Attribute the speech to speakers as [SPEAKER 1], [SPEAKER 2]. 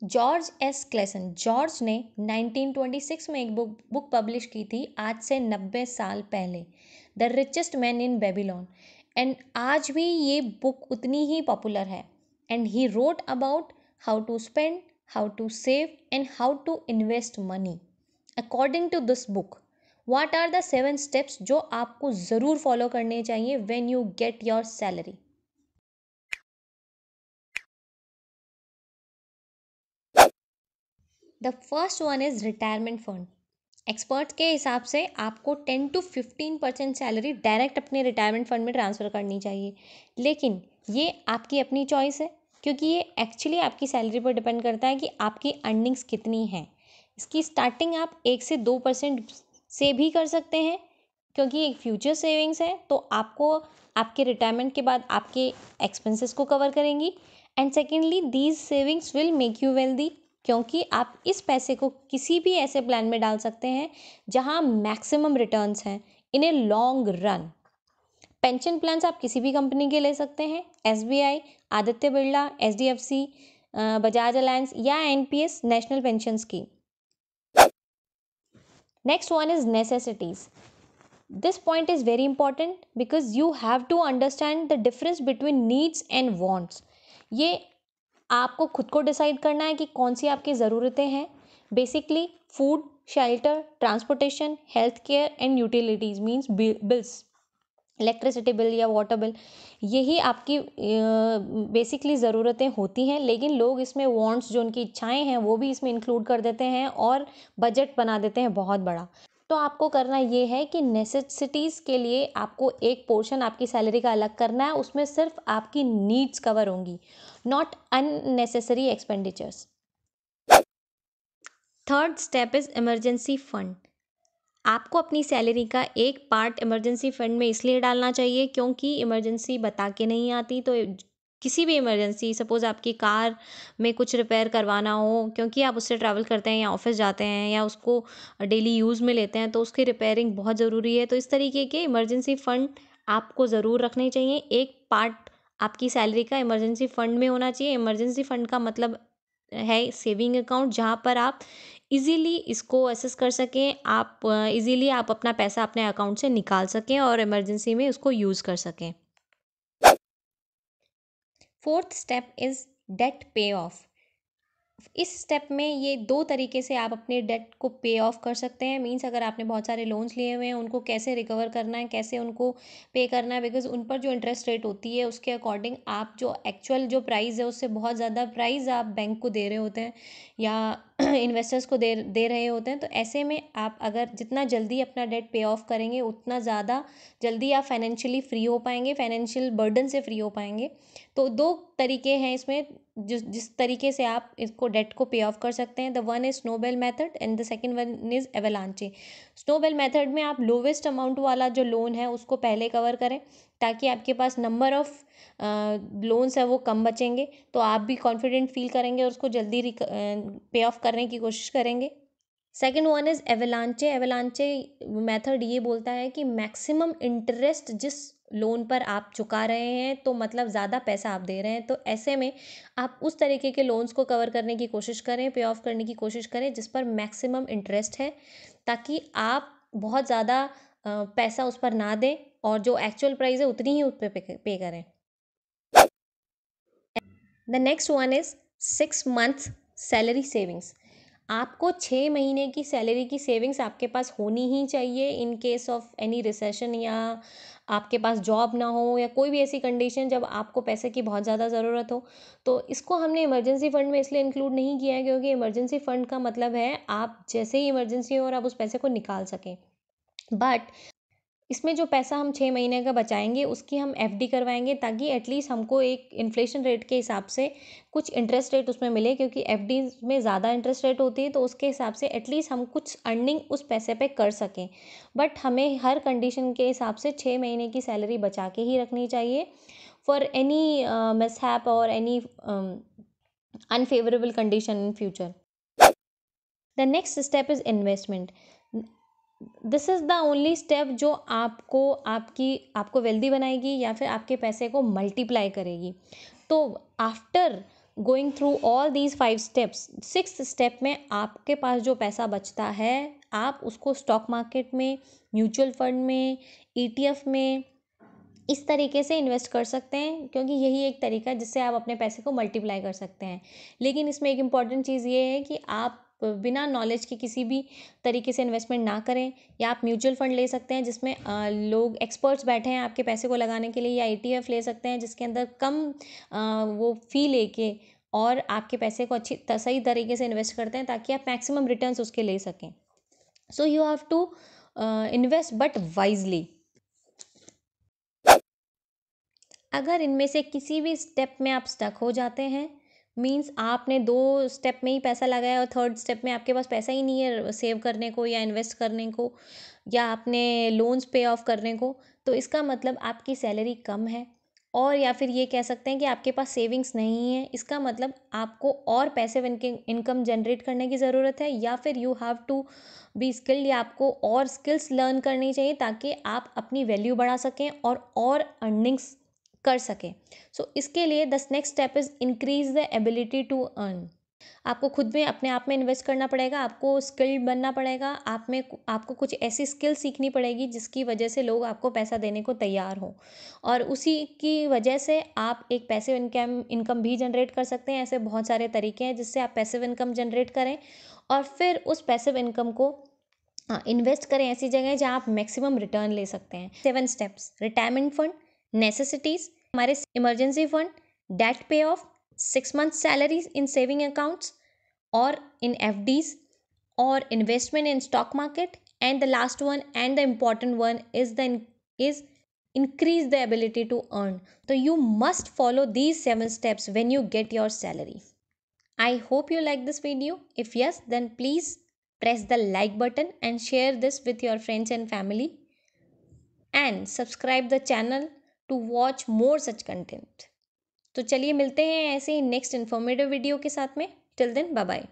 [SPEAKER 1] George S Klaassen, George ने 1926 में एक बुक पब्लिश की थी, आज से 90 साल पहले, the richest man in Babylon. And आज भी ये बुक उतनी ही पॉपुलर है। And he wrote about how to spend, how to save and how to invest money. According to this book, what are the 7 steps जो आपको ज़रूर follow करने चाहिए when you get your salary? The first one is retirement fund. Experts के हिसाब से आपको 10 to 15% salary direct अपने रिटायरमेंट फंड में ट्रांसफ़र करनी चाहिए, लेकिन ये आपकी अपनी चॉइस है, क्योंकि ये एक्चुअली आपकी सैलरी पर डिपेंड करता है कि आपकी अर्निंग्स कितनी हैं। इसकी स्टार्टिंग आप 1 से 2% से भी कर सकते हैं, क्योंकि एक फ्यूचर सेविंग्स है, तो आपको आपके रिटायरमेंट के बाद आपके एक्सपेंसेस को कवर करेंगी। And secondly, these savings will make you wealthy, क्योंकि आप इस पैसे को किसी भी ऐसे प्लान में डाल सकते हैं जहां मैक्सिमम रिटर्न्स हैं in a long run. Pension plans आप किसी भी कंपनी के ले सकते हैं, SBI, Aditya Birla, HDFC, Bajaj Allianz या NPS, national pension scheme. Next one is necessities. This point is very important because you have to understand the difference between needs and wants. ये आपको खुद को डिसाइड करना है कि कौन सी आपकी ज़रूरतें हैं। Basically food, shelter, transportation, health care and utilities means bills, electricity bill या वाटर बिल, यही आपकी बेसिकली ज़रूरतें होती हैं। लेकिन लोग इसमें वांट्स, जो उनकी इच्छाएं हैं, वो भी इसमें इंक्लूड कर देते हैं और बजट बना देते हैं बहुत बड़ा। तो आपको करना ये है कि नेसेसिटीज़ के लिए आपको एक पोर्शन आपकी सैलरी का अलग करना है, उसमें सिर्फ आपकी नीड्स कवर होंगी, not unnecessary expenditures. Third step is emergency fund. आपको अपनी सैलरी का एक पार्ट इमरजेंसी फंड में इसलिए डालना चाहिए क्योंकि इमरजेंसी बता के नहीं आती। तो किसी भी इमरजेंसी, सपोज़ आपकी कार में कुछ रिपेयर करवाना हो, क्योंकि आप उससे ट्रैवल करते हैं या ऑफिस जाते हैं या उसको डेली यूज़ में लेते हैं, तो उसकी रिपेयरिंग बहुत ज़रूरी है। तो इस तरीके के इमरजेंसी फ़ंड आपको ज़रूर रखने चाहिए। एक पार्ट आपकी सैलरी का इमरजेंसी फ़ंड में होना चाहिए। इमरजेंसी फ़ंड का मतलब है सेविंग अकाउंट, जहाँ पर आप इजीली इसको असेस कर सकें, आप इजीली आप अपना पैसा अपने अकाउंट से निकाल सकें और इमरजेंसी में उसको यूज़ कर सकें। फोर्थ स्टेप इज़ डेट पे ऑफ। इस स्टेप में ये 2 तरीके से आप अपने डेट को पे ऑफ कर सकते हैं। मीन्स अगर आपने बहुत सारे लोन्स लिए हुए हैं, उनको कैसे रिकवर करना है, कैसे उनको पे करना है, बिकॉज़ उन पर जो इंटरेस्ट रेट होती है उसके अकॉर्डिंग आप जो एक्चुअल जो प्राइस है उससे बहुत ज़्यादा प्राइस आप बैंक को दे रहे होते हैं या इन्वेस्टर्स को दे दे रहे होते हैं। तो ऐसे में आप अगर जितना जल्दी अपना डेट पे ऑफ करेंगे, उतना ज़्यादा जल्दी आप फाइनेंशियली फ्री हो पाएंगे, फाइनेंशियल बर्डन से फ्री हो पाएंगे। तो 2 तरीके हैं इसमें, जिस जिस तरीके से आप इसको डेट को पे ऑफ कर सकते हैं। The one is snowball method and the second one is avalanche. Snowball method में आप लोवेस्ट अमाउंट वाला जो लोन है उसको पहले कवर करें, ताकि आपके पास नंबर ऑफ लोन्स है वो कम बचेंगे, तो आप भी कॉन्फिडेंट फील करेंगे और उसको जल्दी पे ऑफ करने की कोशिश करेंगे। Second one is एवलांचे। एवलांचे मेथड ये बोलता है कि मैक्सिमम इंटरेस्ट जिस लोन पर आप चुका रहे हैं, तो मतलब ज़्यादा पैसा आप दे रहे हैं, तो ऐसे में आप उस तरीके के लोन्स को कवर करने की कोशिश करें, पे ऑफ करने की कोशिश करें जिस पर मैक्सिमम इंटरेस्ट है, ताकि आप बहुत ज़्यादा पैसा उस पर ना दें और जो एक्चुअल प्राइस है उतनी ही उस पर पे करें। The next one is 6 month salary savings. आपको 6 महीने की सैलरी की सेविंग्स आपके पास होनी ही चाहिए in case of any recession, या आपके पास जॉब ना हो या कोई भी ऐसी कंडीशन जब आपको पैसे की बहुत ज़्यादा ज़रूरत हो। तो इसको हमने इमरजेंसी फ़ंड में इसलिए इंक्लूड नहीं किया है क्योंकि इमरजेंसी फ़ंड का मतलब है आप जैसे ही इमरजेंसी हो और आप उस पैसे को निकाल सकें। बट इसमें जो पैसा हम 6 महीने का बचाएंगे उसकी हम एफडी करवाएंगे, ताकि एटलीस्ट हमको एक इन्फ्लेशन रेट के हिसाब से कुछ इंटरेस्ट रेट उसमें मिले, क्योंकि एफडी में ज़्यादा इंटरेस्ट रेट होती है, तो उसके हिसाब से एटलीस्ट हम कुछ अर्निंग उस पैसे पे कर सकें। बट हमें हर कंडीशन के हिसाब से 6 महीने की सैलरी बचा के ही रखनी चाहिए फॉर एनी मिसहैप और any unfavourable condition in future. The next step is investment. This is the only step जो आपको वेल्दी बनाएगी या फिर आपके पैसे को मल्टीप्लाई करेगी। तो after going through all these 5 steps, 6th step में आपके पास जो पैसा बचता है आप उसको स्टॉक मार्केट में, म्यूचुअल फंड में, ETF में इस तरीके से इन्वेस्ट कर सकते हैं, क्योंकि यही एक तरीका है जिससे आप अपने पैसे को मल्टीप्लाई कर सकते हैं। लेकिन इसमें एक इम्पॉर्टेंट चीज़ ये है कि आप बिना नॉलेज के किसी भी तरीके से इन्वेस्टमेंट ना करें। या आप म्यूचुअल फंड ले सकते हैं जिसमें लोग एक्सपर्ट्स बैठे हैं आपके पैसे को लगाने के लिए, या ETF ले सकते हैं जिसके अंदर कम वो फ़ी लेके और आपके पैसे को सही तरीके से इन्वेस्ट करते हैं ताकि आप मैक्सिमम रिटर्न्स उसके ले सकें। So you have to invest but wisely. अगर इनमें से किसी भी स्टेप में आप स्टक हो जाते हैं, मीन्स आपने 2 स्टेप में ही पैसा लगाया और 3rd स्टेप में आपके पास पैसा ही नहीं है सेव करने को या इन्वेस्ट करने को या अपने लोन्स पे ऑफ करने को, तो इसका मतलब आपकी सैलरी कम है। और या फिर ये कह सकते हैं कि आपके पास सेविंग्स नहीं है। इसका मतलब आपको और पैसिव इनकम जनरेट करने की ज़रूरत है, या फिर you have to be skilled, या आपको और स्किल्स लर्न करनी चाहिए ताकि आप अपनी वैल्यू बढ़ा सकें और अर्निंग्स कर सकें। सो इसके लिए the next step is increase the ability to earn. आपको खुद में अपने आप में इन्वेस्ट करना पड़ेगा, आपको स्किल्ड बनना पड़ेगा, आपको कुछ ऐसी स्किल सीखनी पड़ेगी जिसकी वजह से लोग आपको पैसा देने को तैयार हों, और उसी की वजह से आप एक पैसिव इनकम भी जनरेट कर सकते हैं। ऐसे बहुत सारे तरीके हैं जिससे आप पैसिव इनकम जनरेट करें और फिर उस पैसिव इनकम को इन्वेस्ट करें ऐसी जगह जहाँ आप मैक्सिमम रिटर्न ले सकते हैं। 7 स्टेप्स: रिटायरमेंट फंड, नेसेसिटीज, हमारे इमरजेंसी फंड, डेट पे of, 6 month salaries in saving accounts और इन FDs, or investment in stock market, and the last one and the important one is increase the ability to earn. So you must follow these 7 steps when you get your salary. I hope you like this video. If yes, then please press the like button and share this with your friends and family, and subscribe the channel to watch more such content. तो चलिए मिलते हैं ऐसे ही next informative video के साथ में। Till then bye bye.